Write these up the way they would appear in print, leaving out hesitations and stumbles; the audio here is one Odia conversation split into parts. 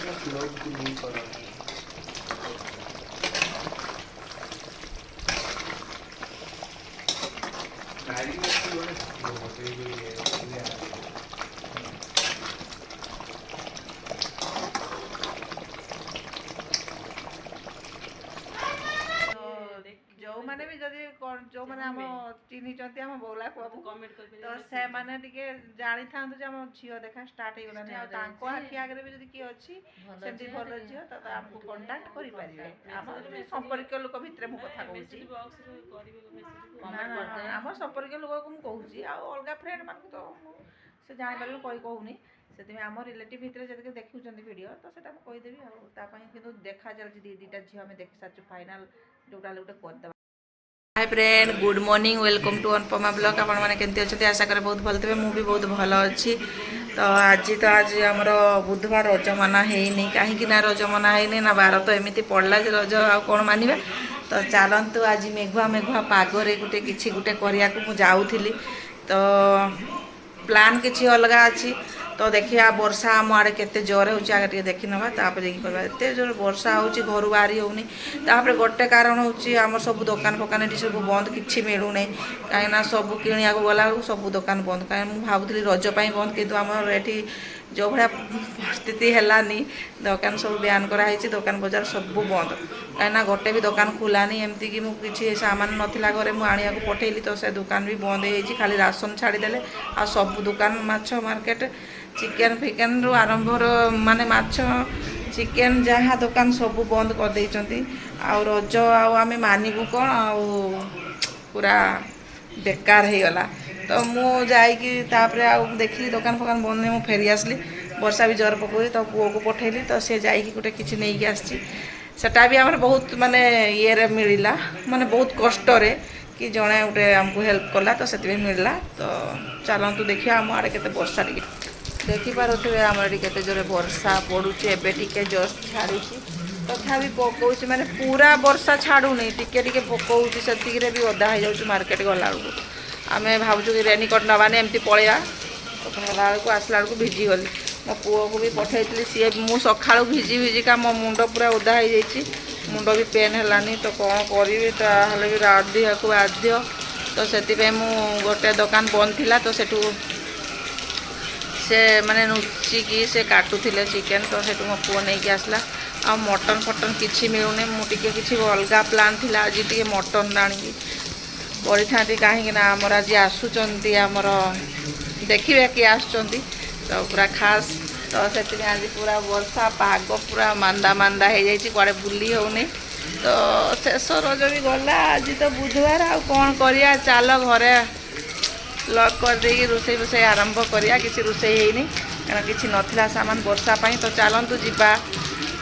ଯୋଉମାନେ ବି ଯଦି ଯୋଉମାନେ ଆମ ଚିହ୍ନିଛନ୍ତି ଆମ ବଉଳାକୁ ବାବୁ ତ ସେମାନେ ଟିକେ ଜାଣିଥାନ୍ତୁ ଯେ ଆମ ଝିଅ ଦେଖା ଷ୍ଟାର୍ଟ ହେଇଗଲାଣି ଆଉ ତାଙ୍କ ଆଖି ଆଗରେ ବି ଯଦି କିଏ ଅଛି ସେମିତି ଭଲ ଝିଅ ତ ଆମକୁ କଣ୍ଟାକ୍ଟ କରିପାରିବେ। ଆମ ସମ୍ପର୍କୀୟ ଲୋକ ଭିତରେ ମୁଁ କଥା କହୁଛି, ଆମ ସମ୍ପର୍କୀୟ ଲୋକକୁ ମୁଁ କହୁଛି, ଆଉ ଅଲଗା ଫ୍ରେଣ୍ଡ ମାନଙ୍କୁ ତ ସେ ଜାଣିପାରିବେ କହୁନି। ସେଥିପାଇଁ ଆମ ରିଲେଟିଭ୍ ଭିତରେ ଯଦି ଦେଖୁଛନ୍ତି ଭିଡ଼ିଓ ତ ସେଟା ମୁଁ କହିଦେବି ଆଉ ତା ପାଇଁ କିନ୍ତୁ ଦେଖା ଚାଲିଛି ଦୁଇଟା ଝିଅ ଆମେ ଦେଖି ସାରିଛୁ ଫାଇନାଲ୍ ଯୋଉଟା ହେଲେ ଗୋଟେ କରିଦେବା। Hi friend good morning welcome to Anupama blog आपण मैंने केमती अच्छे आशा करे बहुत भल थे मुझे बहुत भल अच्छी तो आज आमर बुधवार रज मना है कहीं रज मना है ना बार तो एमती पड़ला रज आ कौन मानिबा तो चलतु आज मेघुआ मेघुआ पागरे गोटे किसी गोटे करने को जाऊली तो प्लान किसी अलग अच्छी तो देखिए वर्षा आम आड़े केते जोर हो आगे देखी नवा एत जोर वर्षा हो घर बाहरी होनी तापर गोटे कारण होम सब दुकान फकान ये सब बंद किसी मिलूना कहीं सब किणा गला सब दुकान बंद कहीं मुझे भावुली रजपाई बंद कि आमर ये जो भाया स्थिति है दुकान सब बयान कराई दुकान बजार सब बंद कहीं गोटे भी दुकान खुलानी एमती कि मुझे सामान नाला घरे मुझे आने को पठेली तो से दुकान भी बंद हो खाली राशन छाड़देले आ सब दुकान माछ मार्केट चिकेन फिकेन रु आरंभ माने माछ चिकेन जहाँ दुकान सब बंद कर देइचंती आ रज आमे मानिबू कौन आ पूरा बेकार हो गला तो मु जाइकी तापरे आ देखली दुकान फकान बंद नहीं फेरी आसली वर्षा भी जोर पकड़ी तो पुओ को पठेली तो सी जाइकी गोटे किसी नहीं आसी सेटा भी आमर बहुत माने ये मिलला माने बहुत कष्ट रे कि जड़े गोटे आमको हेल्प कला तो से मिलला तो चलतु देखिए आम आड़े के वर्षा टे देखिपे आम के जोरे वर्षा पड़ुचे एवं जस्ट छाड़ी तथापि पकाऊँ माने पूरा वर्षा छाड़ूनी टिके पकाऊँ से भी अदा हो जाऊँ मार्केट गला बेलू आम भावुँ कि रेनिकोट नवानी एमती पलैया तो गला बेलू आसला बेलू भिजिगली मो पुओ को भी पठेली सी मु सका भिजी भिजिका मो मुंड पूरा ओदा हो जाइए मुंड भी पेन है तो कौन करी भी राधिया को बाध्य तो से मु गोटे दुकान बंद थिला तो सेठू से माने नुचिकी से काटुले चिकेन तो से मो पुओ नहीं कि आसला आ मटन फटन किसी मिलूनी मुझे किसी अलग प्लान थिला आज टे मटन आनी पड़ी था कहीं आमर आज आसुचंती आमर देखिए किए आसुचंती तो पूरा खास तो से आज पूरा वर्षा पाग पूरा मांदा मांदा हो जाए कुआड़े बुली होनी तो शेष रज भी गला आज तो बुधवार आ कौन करिया चल घरे लक कर दे रोसे बोसे आरंभ करिया किसी रोसे होनी कारण किसी नथिला सामान वर्षा पाई तो चलतु जीवा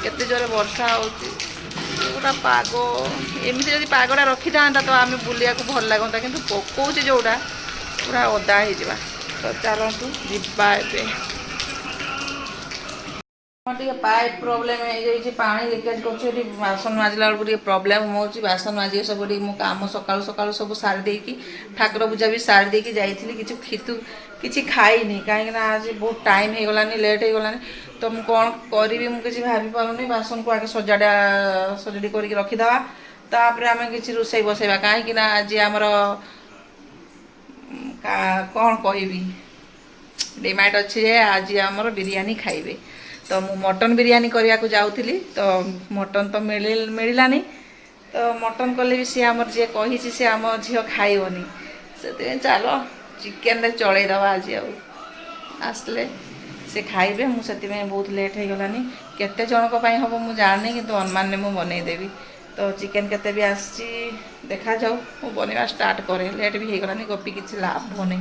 केते जोरे वर्षा होता पाग एमती जब पागटा रखी था तो आम बुलिया को भल लगता कि पकाऊँ जोड़ा पूरा ओदा हो तो चलतु जीवा टे पाइप प्रोब्लेम हो पानी लिकेज कर बासन माजिला बेलू प्रोब्लेम हो बासन माजिए सब कम सका सका सब सारी देकी ठाकुर पूजा भी सारी देकी जाइली किसी खाईनी कहीं आज बहुत टाइम हो गलानी लेट हो गलानी तो मुझे कौन करी मुझे भाभी पारूनी बासन को आगे सजाड़ा सजाड़ी कर रखीदे तापर आम कि रोसे बसैबा कहीं आज आमर कौन कहि डिमांड अच्छे आज आमर बिरयानी खाइबे तो मु मटन बिरयानी करने को जाऊली तो मटन तो मिललानी तो मटन कले भी सी आमर जी कही सी आम झील खाइबनी से चलो चिकेन रे चलईदवा आज आसले से खाइबे मुझे बहुत लेट हो गलानी केते जनक हम मुझे जानी कि अनुमान ने मुझे बनईदेवी तो चिकेन केते भी आसी देखा जाऊ मु बनवा स्टार्ट करे लेट भी हो गलानी गोपी किसी लाभ होनी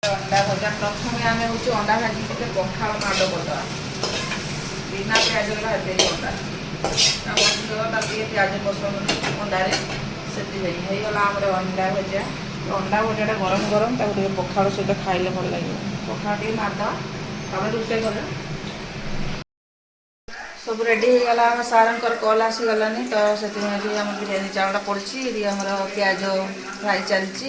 अंडा भजा प्रथम आम हूँ अंडा भाजी पखाड़ माड़ करदे बिना प्याज भाजे अंडा प्याज पसंद अंडारे से गला अंडा भजा अंडा भजाटा गरम गरम पखाड़ सहित खाइले भल लगे पखाड़ टे मारदा रोषे कर सब रेडी हो गला सार कल आसीगलानी तो से बिरयानी चावल पड़ी आमर प्याज फ्राई चलती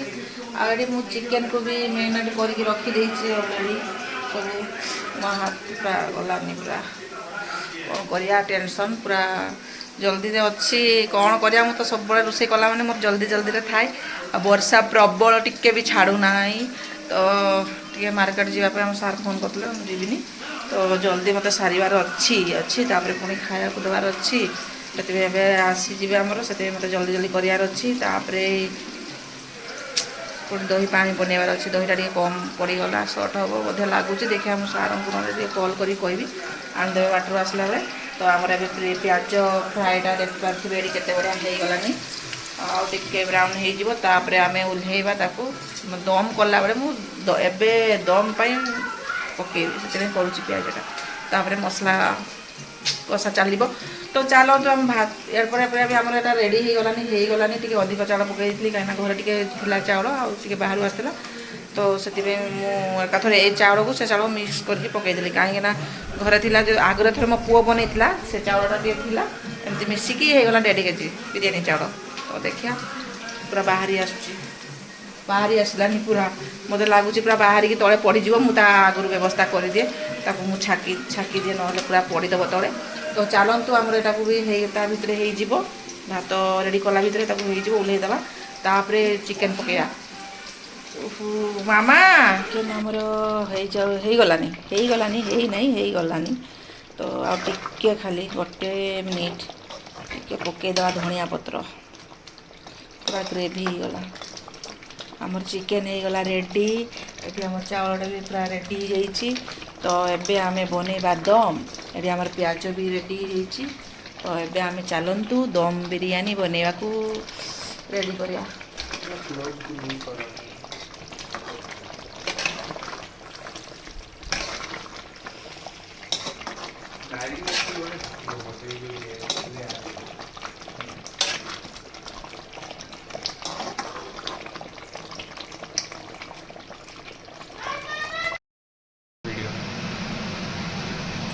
आगे मु चिकेन को भी मेरिनेट करके रखीदे अलरेडी सब हाथ पूरा गलानी पूरा କ'ଣ କରିବା ଟେନସନ୍ ପୁରା ଜଲ୍ଦିରେ ଅଛି। କ'ଣ କରିବା, ମୁଁ ତ ସବୁବେଳେ ରୋଷେଇ କଲା ମାନେ ମୋର ଜଲ୍ଦିରେ ଥାଏ। ଆଉ ବର୍ଷା ପ୍ରବଳ, ଟିକେ ବି ଛାଡ଼ୁନାହିଁ। ତ ଟିକେ ମାର୍କେଟ ଯିବା ପାଇଁ ଆମ ସାର୍ ଫୋନ୍ କରିଥିଲେ, ମୁଁ ଯିବିନି। ତ ଜଲ୍ଦି ମୋତେ ସାରିବାର ଅଛି ତାପରେ ପୁଣି ଖାଇବାକୁ ଦେବାର ଅଛି। ସେଥିପାଇଁ ଏବେ ଆସିଯିବେ ଆମର, ସେଥିପାଇଁ ମୋତେ ଜଲ୍ଦି କରିବାର ଅଛି। ତାପରେ ପୁଣି ଦହି ପାଣି ବନେଇବାର ଅଛି। ଦହିଟା ଟିକେ କମ୍ ପଡ଼ିଗଲା, ସର୍ଟ ହେବ ବୋଧେ ଲାଗୁଛି। ଦେଖିବା ମୁଁ ସାର୍ଙ୍କୁ ନହେଲେ ଟିକେ କଲ୍ କରିକି କହିବି ଆଣିଦେବେ ବାଟରୁ ଆସିଲା ବେଳେ। ତ ଆମର ଏବେ ପିଆଜ ଫ୍ରାଏଟା ଦେଖିପାରୁଥିବେ ଏଠି କେତେ ବଢ଼ିଆ ହେଇଗଲାନି। ଆଉ ଟିକେ ବ୍ରାଉନ୍ ହେଇଯିବ, ତାପରେ ଆମେ ଓହ୍ଲେଇବା ତାକୁ। ଦମ୍ କଲାବେଳେ ମୁଁ ଏବେ ଦମ୍ ପାଇଁ ପକାଇବି, ସେଥିପାଇଁ କରୁଛି ପିଆଜଟା। ତାପରେ ମସଲା କଷା ଚାଲିବ। ତ ଚାଲନ୍ତୁ ଆମେ ଭାତ ଏରପରେ ବି ଆମର ଏଇଟା ରେଡ଼ି ହେଇଗଲାନି। ଟିକେ ଅଧିକ ଚାଉଳ ପକାଇ ଦେଇଥିଲି, କାହିଁକିନା ଘରେ ଟିକେ ଥିଲା ଚାଉଳ ଆଉ ଟିକେ ବାହାରୁ ଆସିଥିଲା। ତ ସେଥିପାଇଁ ମୁଁ ଏକାଥରେ ଏଇ ଚାଉଳକୁ ସେ ଚାଉଳ ମିକ୍ସ କରିକି ପକାଇଦେଲି, କାହିଁକିନା ଘରେ ଥିଲା ଯେଉଁ ଆଗରେ ଥରେ ମୋ ପୁଅ ବନେଇଥିଲା, ସେ ଚାଉଳଟା ଟିକେ ଥିଲା, ଏମିତି ମିଶିକି ହେଇଗଲା 1.5 କେଜି ବିରିୟାନୀ ଚାଉଳ। ତ ଦେଖିବା ପୁରା ବାହାରି ଆସିଲାନି ପୁରା, ମୋତେ ଲାଗୁଛି ପୁରା ବାହାରିକି ତଳେ ପଡ଼ିଯିବ। ମୁଁ ତା ଆଗରୁ ବ୍ୟବସ୍ଥା କରିଦିଏ, ତାକୁ ମୁଁ ଛାକି ଦିଏ, ନହେଲେ ପୁରା ପଡ଼ିଦେବ ତଳେ। ତ ଚାଲନ୍ତୁ ଆମର ଏଟାକୁ ବି ତା ଭିତରେ ହେଇଯିବ, ଭାତ ରେଡ଼ି କଲା ଭିତରେ ତାକୁ ହେଇଯିବ, ଓହ୍ଲେଇଦେବା। ତାପରେ ଚିକେନ୍ ପକାଇବା। ମାମା ଚିକେନ୍ ଆମର ହେଇଗଲାନି। ତ ଆଉ ଟିକେ ଖାଲି 1 ମିନିଟ୍ ଟିକେ ପକାଇଦେବା ଧନିଆ ପତ୍ର। ପୁରା ଗ୍ରେଭି ହେଇଗଲା, ଆମର ଚିକେନ୍ ହେଇଗଲା ରେଡ଼ି। ଏଠି ଆମର ଚାଉଳଟା ବି ପୁରା ରେଡ଼ି ହେଇଯାଇଛି। ତ ଏବେ ଆମେ ବନେଇବା ଦମ୍। ଏଠି ଆମର ପିଆଜ ବି ରେଡ଼ି ହେଇଯାଇଛି। ତ ଏବେ ଆମେ ଚାଲନ୍ତୁ ଦମ୍ ବିରିୟାନୀ ବନେଇବାକୁ ରେଡ଼ି କରିବା।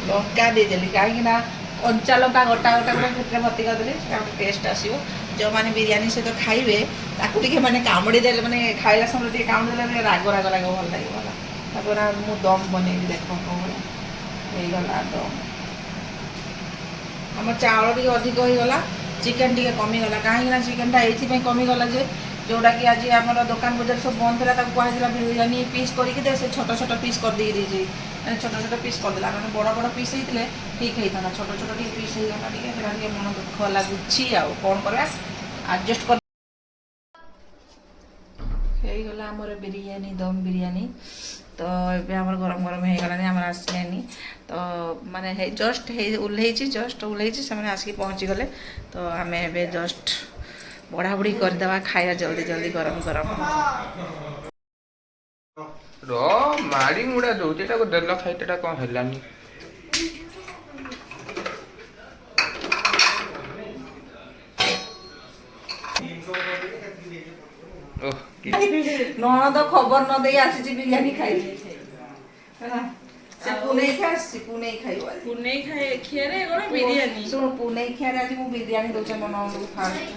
ଲଙ୍କା ଦେଇଦେଲି, କାହିଁକିନା କଞ୍ଚା ଲଙ୍କା ଗୋଟା ପୁରା ଭିତରେ ଭର୍ତ୍ତି କରିଦେଲି, ସେଟା ଗୋଟେ ଟେଷ୍ଟ ଆସିବ। ଯେଉଁମାନେ ବିରିୟାନୀ ସହିତ ଖାଇବେ ତାକୁ ଟିକେ ମାନେ କାମୁଡ଼ି ଦେଲେ, ମାନେ ଖାଇଲା ସମୟରେ ଟିକେ କାମୁଡ଼ି ଦେଲେ ରାଗ ଲାଗିବ, ଭଲ ଲାଗିବ। ତାପରେ ମୁଁ ଦମ୍ ବନେଇବି, ଦେଖ ହେଇଗଲା ଦମ୍। ଆମ ଚାଉଳ ଟିକେ ଅଧିକ ହେଇଗଲା, ଚିକେନ୍ ଟିକେ କମିଗଲା। କାହିଁକିନା ଚିକେନ୍ଟା ଏଇଥିପାଇଁ କମିଗଲା ଯେ ଯେଉଁଟାକି ଆଜି ଆମର ଦୋକାନ ବଜାର ସବୁ ବନ୍ଦ ଥିଲା, ତାକୁ କୁହାଯାଇଥିଲା ବିରିୟାନୀ ପିସ୍ କରିକି ଦେ, ସେ ଛୋଟ ପିସ୍ କରିଦେଇଛି। ମାନେ ଛୋଟ ପିସ୍ କରିଦେଲା, ମାନେ ବଡ଼ ପିସ୍ ହେଇଥିଲେ ଠିକ୍ ହେଇଥାନ୍ତା। ଛୋଟ ଟିକେ ପିସ୍ ହେଇଗଲା, ଟିକେ ସେଟା ଟିକେ ମନ ଦୁଃଖ ଲାଗୁଛି। ଆଉ କ'ଣ କରିବା, ଆଡ଼ଜଷ୍ଟ କରି ହେଇଗଲା ଆମର ବିରିୟାନୀ, ଦମ୍ ବିରିୟାନୀ। ତ ଏବେ ଆମର ଗରମ ହେଇଗଲାନି, ଆମର ଆସିଲାନି। ତ ମାନେ ଜଷ୍ଟ ଓହ୍ଲେଇଛି, ସେମାନେ ଆସିକି ପହଞ୍ଚିଗଲେ। ତ ଆମେ ଏବେ ଜଷ୍ଟ ବଢ଼ାବଢ଼ି କରିଦେବା, ଖାଇବା ଜଲ୍ଦି ଗରମ। ମାଡ଼ି ମୁଡ଼ା ଦଉଛି, ତାକୁ ଦେଲ ଖାଇତେଟା କ'ଣ ହେଲାନି। ନଣନ୍ଦ ଖବର ନ ଦେଇ ଆସିଛି ବିରିୟାନୀ ଖାଇଛି। ସେ ପୁନେଇ ଖାଇବ। ଶୁଣ, ପୁନେଇ ଖିଆରେ ଆଜି ମୁଁ ବିରିୟାନୀ ଦଉଛି ମୋ ନଣନ୍ଦକୁ ଫାଷ୍ଟ।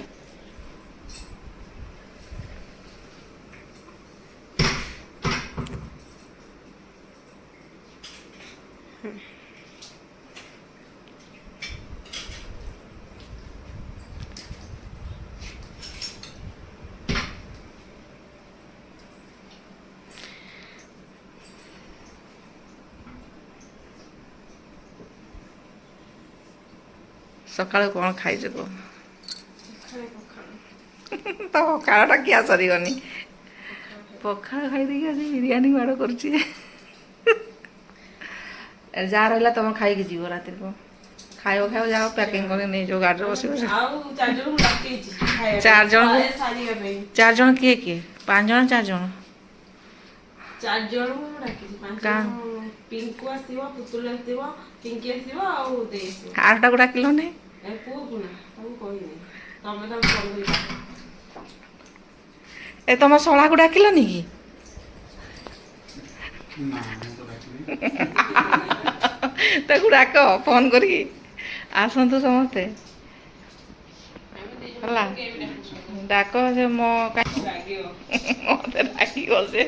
ସକାଳୁ କ'ଣ ଖାଇଛୁ କୁହ? ତ ପଖାଳଟା କିଆ ସରିବନି। ପଖାଳ ଖାଇଦେଇକି ଆଜି ବିରିୟାନୀ ମାଡ଼ କରୁଛି। ଯାହା ରହିଲା ତମେ ଖାଇକି ଯିବ ରାତିରେ। କ'ଣ ଖାଇବ ଯାଅ, ପ୍ୟାକିଂ କରି ନେଇଯିବ ଗାଡ଼ିରେ ବସିବ। 4 ଜଣ କିଏ? 5 ଜଣ 4 ଜଣ? 4 ଜଣଙ୍କୁ ମୁଁ ଡାକିଛି। 5 ଜଣ ପିଙ୍କୁ ଆସିବ, ପୁତୁଳି ଆସିବ, ପିଙ୍କି ଆସିବ, ଆଉ ଦେଇ ଆସିବ। ଆରଟାକୁ ଡାକିଲନି? ପୁଅକୁ ନା, ତାକୁ କହିନି। ତମେ ତାକୁ ଫୋନ୍ କରି ଏ ତମ ଶଳାକୁ ଡାକିଲନି କି? ତାକୁ ଡାକ ଫୋନ୍ କରିକି, ଆସନ୍ତୁ ସମସ୍ତେ ହେଲା। ଡାକ, ସେ ମୋତେ ଡାକିବ ସେ।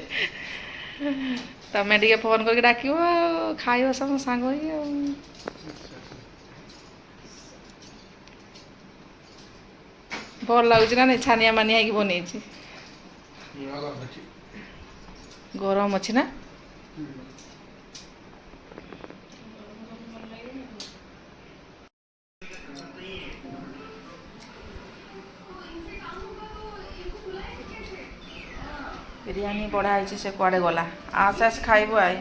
ତମେ ଟିକେ ଫୋନ୍ କରିକି ଡାକିବ, ଆଉ ଖାଇବ ସମସ୍ତେ ସାଙ୍ଗ ହେଇକି ଆଉ। ଭଲ ଲାଗୁଛି ନା ନାଇଁ ଛାନିଆ ମାନିଆ ହେଇକି ବନେଇଛି ଗରମ ଅଛି ନା ବିରିୟାନୀ ବଢ଼ା ହେଇଛି ସେ କୁଆଡ଼େ ଗଲା ଆସ ଆସ ଖାଇବୁ ଆଏ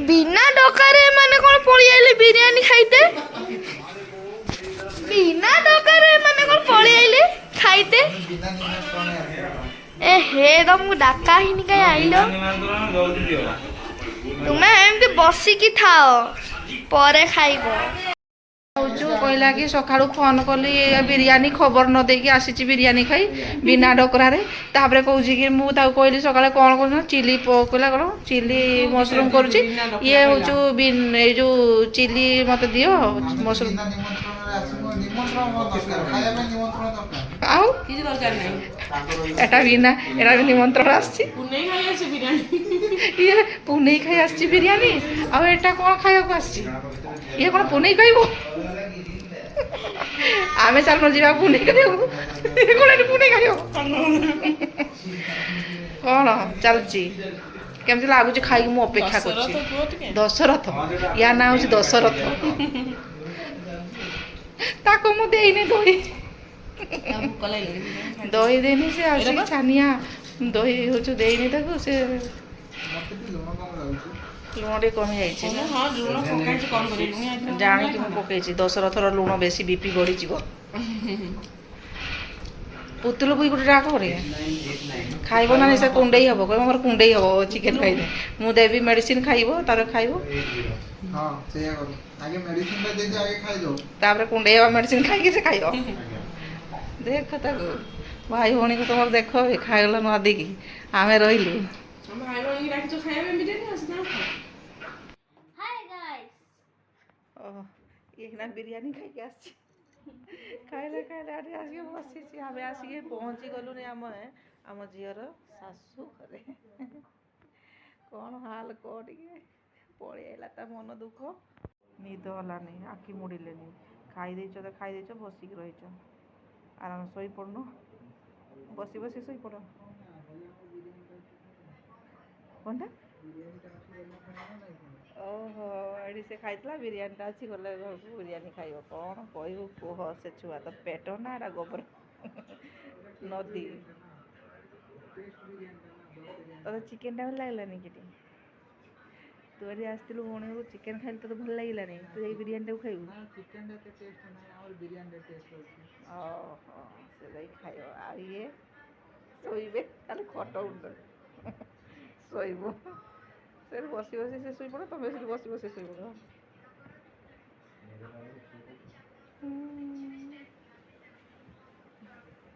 ବିନା ଡକାରେ ମାନେ କଣ ପଳେଇ ଆଇଲେ ବିରିୟାନୀ ଖାଇତେ ବିନା ଡକାରେ ମାନେ କଣ ପଳେଇ ଆଇଲେ ଖାଇତେ ଏ ହେ ତମକୁ ଡାକା ହେଇନି କାଇଁ ଆଇଲ ତୁମେ ଏମିତି ବସିକି ଥାଅ ପରେ ଖାଇବ କହୁଛୁ କହିଲା କି ସକାଳୁ ଫୋନ୍ କଲି ବିରିୟାନୀ ଖବର ନ ଦେଇକି ଆସିଛି ବିରିୟାନୀ ଖାଇ ବିନା ଡକରାରେ ତାପରେ କହୁଛି କି ମୁଁ ତାକୁ କହିଲି ସକାଳେ କ'ଣ କରୁଛ ଚିଲି କହିଲା କ'ଣ ଚିଲି ମସରୁମ୍ କରୁଛି ଇଏ ହଉଛୁ ଏଇ ଯେଉଁ ଚିଲି ମୋତେ ଦିଅ ମସରୁମ୍ ଆଉ କିଛି ଦରକାର ନାହିଁ ଏଟା ବି ନିମନ୍ତ୍ରଣ ଆସିଛି ପୁନେଇ ଖାଇ ଅଛି ବିରିୟାନୀ ଇଏ ପୁନେଇ ଖାଇ ଆସିଛି ବିରିୟାନୀ ଆଉ ଏଟା କ'ଣ ଖାଇବାକୁ ଆସିଛି ଇଏ କ'ଣ ପୁନେଇ ଖାଇବ ଆମେ ଚାଲୁନ ଯିବା ପୁନେଇ ଖାଇବାକୁ କ'ଣ ଏଠି ପୁନେଇ ଖାଇବ କ'ଣ ଚାଲୁଛି କେମିତି ଲାଗୁଛି ଖାଇକି ମୁଁ ଅପେକ୍ଷା କରୁଛି ଦଶରଥ ୟା ନାଁ ହେଉଛି ଦଶରଥ ତାକୁ ମୁଁ ଦେଇନି ଦହି ଦେଇନି ସେ ଆସିକି ଛାନିଆ ଦହି ହଉଛୁ ଦେଇନି ତାକୁ ସେ ଲୁଣ ଟିକେ କମି ଯାଇଛି ଜାଣିକି ମୁଁ ପକେଇଛି ଦଶରଥର ଲୁଣ ବେଶୀ ବିପି ବଢ଼ିଯିବ ପୁତୁଲ ବୁଇ ଗୋଟେ ଡାକ କରେ ଖାଇବ ନା ସେ କୁଣ୍ଡେଇ ହବ କହିବ ମୋର କୁଣ୍ଡେଇ ହବ ଚିକେନ୍ ଖାଇଲେ ମୁଁ ଦେବି ମେଡ଼ିସିନ ଖାଇବ ତାପରେ ଖାଇବ ତାପରେ କୁଣ୍ଡେଇ ହବ ମେଡ଼ିସିନ ଖାଇକି ସେ ଖାଇବ ଦେଖ ତାକୁ ଭାଇ ଭଉଣୀକୁ ତମର ଦେଖ ଖାଇଗଲ ନ ଦେଇକି ଆମେ ରହିଲୁ ଏଇନା ବିରିୟାନୀ ଖାଇକି ଆସିଛି ଖାଇଲେ ଆଡ଼େ ଆସିକି ବସିଛି ଆମେ ଆସିକି ପହଞ୍ଚି ଗଲୁନି ଆମ ଝିଅର ଶାଶୁ ଘରେ କ'ଣ ହାଲ କହ ଟିକେ ପଳେଇ ଆଇଲା ତା ମନ ଦୁଃଖ ନିଦ ହେଲାନି ଆଖି ମୁଡ଼ିଲେନି ଖାଇଦେଇଛ ତ ଖାଇଦେଇଛ ବସିକି ରହିଛ ଆରାମ ଶୋଇପଡ଼ୁନ ବସି ବସି ଶୋଇପଡ଼ କ'ଣଟା ଓହୋ ଏଠି ସେ ଖାଇଥିଲା ବିରିୟାନୀଟା ଅଛି ଗଲେ ଘରକୁ ବିରିୟାନୀ ଖାଇବ କ'ଣ କହିବୁ କୁହ ସେ ଛୁଆ ତ ପେଟ ନା ଏଟା ଗୋବର ନଦୀ ତୋତେ ଚିକେନ୍ଟା ଭଲ ଲାଗିଲାନି କି ତୁ ଏଠି ଆସିଥିଲୁ ଭଉଣୀକୁ ଚିକେନ୍ ଖାଇଲି ତୋତେ ଭଲ ଲାଗିଲାନି ତୁ ଏଇ ବିରିୟାନୀଟାକୁ ଖାଇବୁ ଓହୋ ସେ ଯାଇ ଖାଇବ ଆଉ ଇଏ ଶୋଇବେ ଖାଲି ଖଟ ଉପରେ ଶୋଇବ ସେଠି ବସି ବସି ସେ ଶୋଇପଡ଼ ତମେ ସେଠି ବସି ବସି ଶୋଇପଡ଼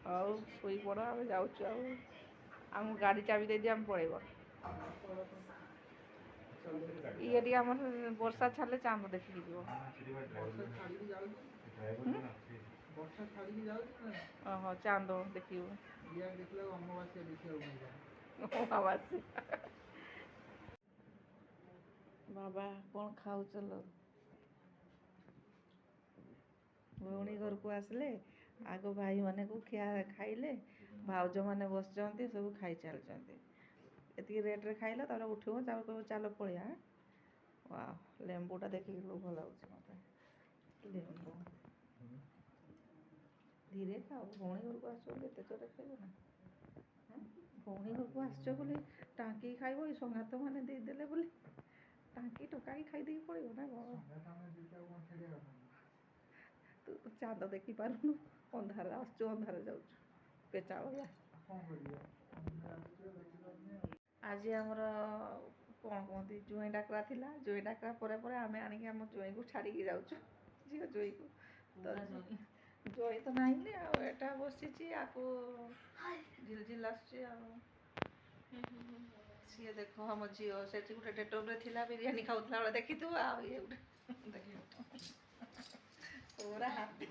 ହଉ ଶୋଇପଡ଼ ଆମେ ଯାଉଛୁ ଆଉ ଆମକୁ ଗାଡ଼ି ଚାବି ଦେଇଦିଅ ଆମେ ପଳେଇବ ଇଏ ଟିକେ ଆମର ବର୍ଷା ଛାଡ଼ିଲେ ଚାନ୍ଦ ଦେଖିକି ଯିବ ଓହୋ ଚାନ୍ଦ ଦେଖିବୁ ବାବା କ'ଣ ଖାଉଛ ଲୋ ଭଉଣୀ ଘରକୁ ଆସିଲେ ଆଗ ଭାଇମାନଙ୍କୁ ଖାଇଲେ ଭାଉଜମାନେ ବସିଛନ୍ତି ସବୁ ଖାଇ ଚାଲିଛନ୍ତି ଏତିକି ରେଟ୍ରେ ଖାଇଲ ତାପରେ ଉଠିବ ତାପରେ କହିବ ଚାଲ ପଳେଇବା ଲେମ୍ବୁଟା ଦେଖିକି ଲୋଭ ଲାଗୁଛି ମୋତେ ଲେମ୍ବୁ ଧୀରେ ଖାଅ ଭଉଣୀ ଘରକୁ ଆସିଛ ବୋଲି ଏତେ ଜୋରେ ଖାଇବ ନା ଭଉଣୀ ଘରକୁ ଆସିଛ ବୋଲି ଟାଙ୍କି ଖାଇବ ଏଇ ସଙ୍ଗାତ ମାନେ ଦେଇଦେଲେ ବୋଲି ଟାଙ୍କି ଟୋକାକି ଖାଇଦେଇକି ପଳେଇବ ନା କ'ଣ ତୁ ଚାନ୍ଦ ଦେଖିପାରୁନୁ ଅନ୍ଧାରରେ ଆସୁଛୁ ଅନ୍ଧାରରେ ଯାଉଛୁ ପେଚା ଭଳିଆ ଆଜି ଆମର କ'ଣ କୁହନ୍ତି ଜୁଇଁ ଡାକରା ଥିଲା ଜୁଇଁ ଡାକରା ପରେ ପରେ ଆମେ ଆଣିକି ଆମ ଜୁଇଁକୁ ଛାଡ଼ିକି ଯାଉଛୁ ଝିଅ ଜୁଇଁକୁ ତ ଜୁଇଁ ତ ନାହିଁ ଆଉ ଏଟା ବସିଛି ଆକୁ ଝିଲଝିଲ ଆସୁଛି ଆଉ ସିଏ ଦେଖ ଆମ ଝିଅ ସେଠି ଗୋଟେ ଡେଟଲ୍ରେ ଥିଲା ବିରିୟାନୀ ଖାଉଥିଲା ବେଳେ ଦେଖିଥିବ ଆଉ ଇଏ ଗୋଟେ ପୁରା ହାତୀ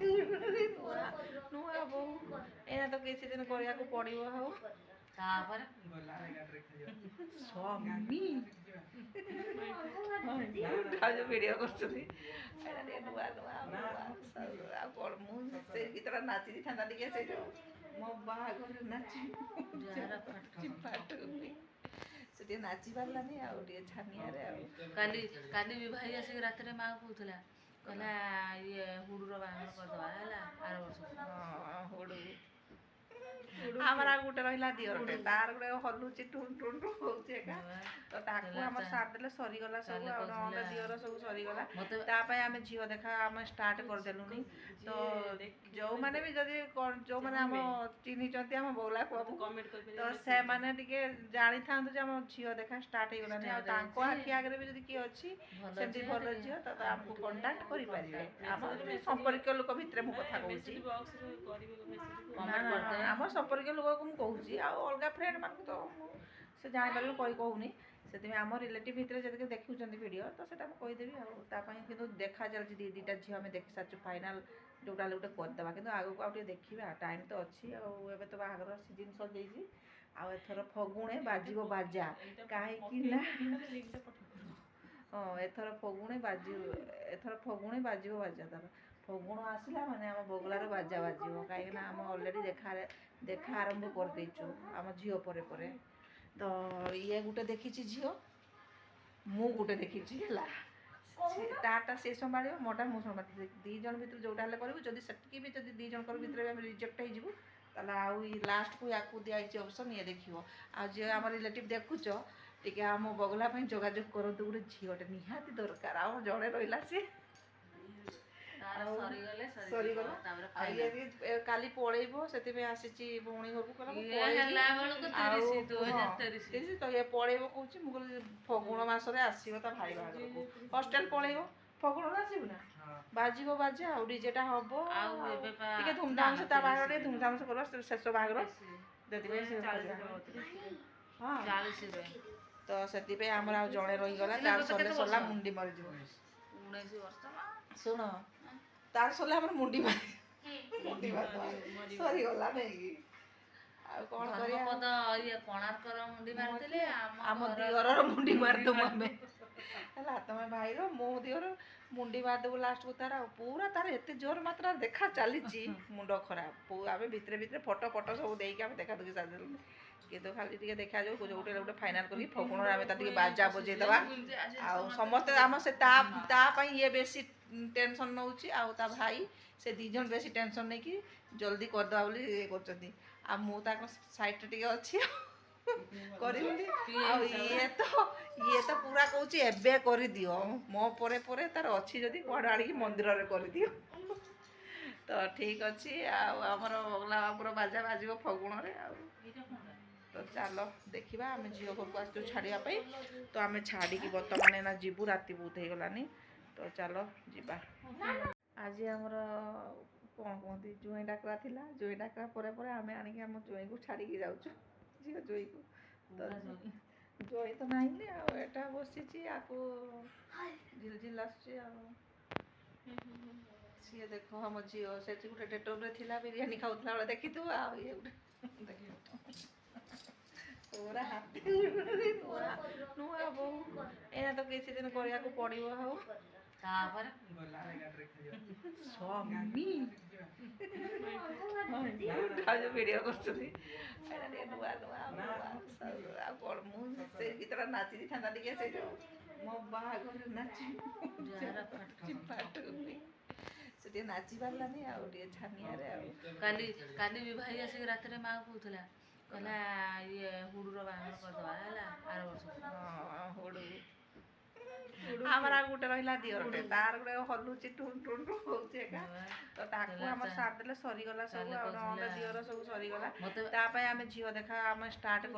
ନୂଆ ବୋହୁ ଏଇନା ତ କିଛି ଦିନ କରିବାକୁ ପଡ଼ିବ ଆଉ ତାପରେ ସ୍ୱାମୀ ଭାଉଜ ଭିଡ଼ିଓ କରୁଛନ୍ତି ଏଇଟା ଟିକେ ନୂଆ ଆଉ କ'ଣ ମୁଁ ସେ ଗୀତଟା ନାଚି ଦେଇଥାନ୍ତା ଟିକେ ସେ ଯୋଉ ମୋ ବାହାଘରରେ ନାଚି ସେ ଟିକେ ନାଚି ପାରିଲାନି ଆଉ ଟିକେ ଛାନିଆରେ ଆଉ କାଲି ବି ଭାଇ ଆସିକି ରାତିରେ ମାଆ କହୁଥିଲା କହିଲା ଇଏ ହୁଡୁର ବାହାଘର କରିଦବା ହେଲା ଆର ବର୍ଷ। ହୁଡୁ ଆମର ଆଉ ଗୋଟେ ରହିଲା ଦିଅରଟେ ତାର ଗୋଟେ ହଲୁଛି ଟୁନ୍ ଟୁନ୍ ହଉଛି ଏକା ତ ତାକୁ ଆମର ସାଥ ଦେଲେ ସରିଗଲା ସବୁ ଆଉ ନହେଲେ ଦିଅର ସବୁ ସରିଗଲା ତା ପାଇଁ ଆମେ ଝିଅ ଦେଖା ଆମେ ଷ୍ଟାର୍ଟ କରିଦେଲୁନି ତ ଯୋଉମାନେ ବି ଯଦି ଯୋଉମାନେ ଆମ ଚିହ୍ନିଛନ୍ତି ଆମ ବଉଲାକୁ ତ ସେମାନେ ଟିକେ ଜାଣିଥାନ୍ତୁ ଯେ ଆମ ଝିଅ ଦେଖା ଷ୍ଟାର୍ଟ ହେଇଗଲାନି ଆଉ ତାଙ୍କ ଆଖି ଆଗରେ ବି ଯଦି କିଏ ଅଛି ସେମିତି ଭଲ ଝିଅ ତ ଆମକୁ କଣ୍ଟାକ୍ଟ କରିପାରିବେ ଆମର ସମ୍ପର୍କୀୟ ଲୋକ ଭିତରେ ମୁଁ କଥା କହୁଛି ଆମ ସମ୍ପର୍କୀୟ ଲୋକକୁ ମୁଁ କହୁଛି ଆଉ ଅଲଗା ଫ୍ରେଣ୍ଡ ମାନଙ୍କୁ ତ ମୁଁ ସେ ଜାଣିପାରିଲୁ କହୁନି ସେଥିପାଇଁ ଆମ ରିଲେଟିଭ ଭିତରେ ଯେତିକି ଦେଖୁଛନ୍ତି ଭିଡ଼ିଓ ତ ସେଟା ମୁଁ କହିଦେବି ଆଉ ତା ପାଇଁ କିନ୍ତୁ ଦେଖା ଚାଲିଛି ଦିଟା ଝିଅ ଆମେ ଦେଖି ସାରିଛୁ ଫାଇନାଲ ଯୋଉଟା ହେଲେ ଗୋଟେ କରିଦେବା କିନ୍ତୁ ଆଗକୁ ଆଉ ଟିକେ ଦେଖିବା ଟାଇମ୍ ତ ଅଛି ଆଉ ଏବେ ତ ବାହାଘର ସିଜିନ୍ ସରିଯାଇଛି ଆଉ ଏଥର ଫଗୁଣେ ବାଜିବ ବାଜା କାହିଁକି ନା ହଁ ଏଥର ଫଗୁଣେ ବାଜିବ ବାଜା ତାର ଫଗୁଣ ଆସିଲା ମାନେ ଆମ ବଗଲାର ବାଜା ବାଜିବ କାହିଁକିନା ଆମେ ଅଲରେଡ଼ି ଦେଖା ଆରମ୍ଭ କରିଦେଇଛୁ ଆମ ଝିଅ ପରେ ପରେ ତ ଇଏ ଗୋଟେ ଦେଖିଛି ଝିଅ ମୁଁ ଗୋଟେ ଦେଖିଛି ହେଲା ତାଟା ସେ ସମ୍ଭାଳିବ ମୋଟା ମୁଁ ସମ୍ଭାଳିବି ଦୁଇ ଜଣ ଭିତରୁ ଯୋଉଟା ହେଲେ କରିବୁ ଯଦି ସେତିକି ବି ଯଦି ଦୁଇ ଜଣଙ୍କର ଭିତରେ ଆମେ ରିଜେକ୍ଟ ହେଇଯିବୁ ତାହେଲେ ଆଉ ଲାଷ୍ଟକୁ ୟାକୁ ଦିଆହେଇଛି ଅପସନ୍ ଇଏ ଦେଖିବ ଆଉ ଯିଏ ଆମ ରିଲେଟିଭ୍ ଦେଖୁଛ ଟିକେ ଆମ ବଗଲା ପାଇଁ ଯୋଗାଯୋଗ କରନ୍ତୁ ଗୋଟେ ଝିଅଟେ ନିହାତି ଦରକାର ଆଉ ଜଣେ ରହିଲା ସିଏ ସରିଗଲା ଆଉ ଇଏ କାଲି ପଳେଇବ ସେଥିପାଇଁ ଆସିଛି ଭଉଣୀ ଘରକୁ ତ ଇଏ ପଳେଇବ କହୁଛି ମୁଁ କହିଲି ଫଗୁଣ ମାସରେ ଆସିବ ତା ଭାଇ ବାହାଘରକୁ ହଷ୍ଟେଲ ପଳେଇବ ଫଗୁଣରେ ଆସିବୁ ନା ବାଜିବ ବାଜା ଆଉ ଡିଜେଟା ହବ ଆଉ ଟିକେ ଧୁମଧାମ ସେ ତା ବାହାଘର ଟିକେ ଧୁମଧାମ ସେ କରିବା ଶେଷ ବାହାଘର ସେଥିପାଇଁ ସେ ହଁ ତ ସେଥିପାଇଁ ଆମର ଆଉ ଜଣେ ରହିଗଲା ତାର ସରିଲା ମୁଣ୍ଡି ମରିଯିବ 19 ବର୍ଷ ଶୁଣ ତାର ସରିଲା ଆମର ମୁଣ୍ଡି ସରିଗଲା ନାଇକି ଆଉ କ'ଣ କରିବା କୋଣାର୍କର ମୁଣ୍ଡି ମାରିଥିଲେ ଆମ ଦିଅରର ମୁଣ୍ଡି ମାରିଦବୁ ଆମେ ହେଲା ତମେ ଭାଇର ମୋ ଦିଅର ମୁଣ୍ଡି ମାରିଦବୁ ଲାଷ୍ଟକୁ ତାର ଆଉ ପୁରା ତାର ଏତେ ଜୋର ମାତ୍ରାରେ ଦେଖା ଚାଲିଛି ମୁଣ୍ଡ ଖରାପ ଆମେ ଭିତରେ ଫଟୋ ସବୁ ଦେଇକି ଆମେ ଦେଖା ଦେଖି ସାରିଦେଲୁ କିନ୍ତୁ ଖାଲି ଟିକେ ଦେଖାଯାଉ ଗୋଟେ ଫାଇନାଲ କରିକି ଫଗୁଣରେ ଆମେ ତା ଟିକେ ବାଜା ବଜେଇଦେବା ଆଉ ସମସ୍ତେ ଆମ ସେ ତା ପାଇଁ ଇଏ ବେଶୀ ଟେନସନ୍ ନେଉଛି ଆଉ ତା ଭାଇ ସେ ଦୁଇ ଜଣ ବେଶୀ ଟେନସନ୍ ନେଇକି ଜଲ୍ଦି କରିଦେବା ବୋଲି ଇଏ କରୁଛନ୍ତି ଆଉ ମୁଁ ତାଙ୍କ ସାଇଡ଼୍ରେ ଟିକେ ଅଛି କରିବି ଆଉ ଇଏ ତ ପୁରା କହୁଛି ଏବେ କରିଦିଅ ମୋ ପରେ ତାର ଅଛି ଯଦି କୁଆଡ଼େ ଆଣିକି ମନ୍ଦିରରେ କରିଦିଅ ତ ଠିକ୍ ଅଛି ଆଉ ଆମର ବଗଲା ବାଜା ବାଜିବ ଫଗୁଣରେ ଆଉ ତ ଚାଲ ଦେଖିବା ଆମେ ଝିଅ ଘରକୁ ଆସିଛୁ ଛାଡ଼ିବା ପାଇଁ ତ ଆମେ ଛାଡ଼ିକି ବର୍ତ୍ତମାନ ଏଇନା ଯିବୁ ରାତି ବହୁତ ହେଇଗଲାନି ତ ଚାଲ ଯିବା ଆଜି ଆମର କ'ଣ କୁହନ୍ତି ଜୁଇଁ ଡାକରା ଥିଲା ଜୁଇଁ ଡାକରା ପରେ ଆମେ ଆଣିକି ଆମ ଜୁଇଁକୁ ଛାଡ଼ିକି ଯାଉଛୁ ଝିଅ ଜୁଇଁକୁ ତ ଜୁଇଁ ତ ନାହିଁ ଆଉ ଏଟା ବସିଛି ଆକୁ ଝିଲଝିଲ ଆସୁଛି ଆଉ ସିଏ ଦେଖ ଆମ ଝିଅ ସେଠି ଗୋଟେ ଡେଟଲ୍ରେ ଥିଲା ବିରିୟାନୀ ଖାଉଥିଲା ବେଳେ ଦେଖିଥିବ ଆଉ ଇଏ ଗୋଟେ ପୁରା ହାତୀ ନୂଆ ବୋହୁ ଏଇନା ତ କିଛି ଦିନ କରିବାକୁ ପଡ଼ିବ ଆଉ ତାପରେ ସ୍ୱାମୀ ଭାଉଜ ଭିଡ଼ିଓ କରୁଛନ୍ତି ଏଇଟା ଟିକେ ନୂଆ ଆଉ କ'ଣ ମୁଁ ସେ ଗୀତଟା ନାଚି ଦେଇଥାନ୍ତା ଟିକେ ସେ ଯୋଉ ମୋ ବାହାଘରରେ ନାଚି ସେ ଟିକେ ନାଚି ପାରିଲାନି ଆଉ ଟିକେ ଛାନିଆରେ ଆଉ କାଲି ବି ଭାଇ ଆସିକି ରାତିରେ ମାଆ କହୁଥିଲା କହିଲା ଇଏ ହୁଡୁର ବାହାଘର କରିଦବା ହେଲା ଆର ବର୍ଷ। ହୁଡୁ ଆମର ଆଉ ଗୋଟେ ରହିଲା ଦିଅରଟେ ତାର ଗୋଟେ ହଲୁଛି ଟୁନ୍ ଟୁନ୍ ହଉଛି ଏକା ତ ତାକୁ ଆମର ସାଥ ଦେଲେ ସରିଗଲା ସବୁ ଆଉ ନହେଲେ ଦିଅର ସବୁ ସରିଗଲା ତା ପାଇଁ ଆମେ ଝିଅ ଦେଖା ଆମେ ଷ୍ଟାର୍ଟ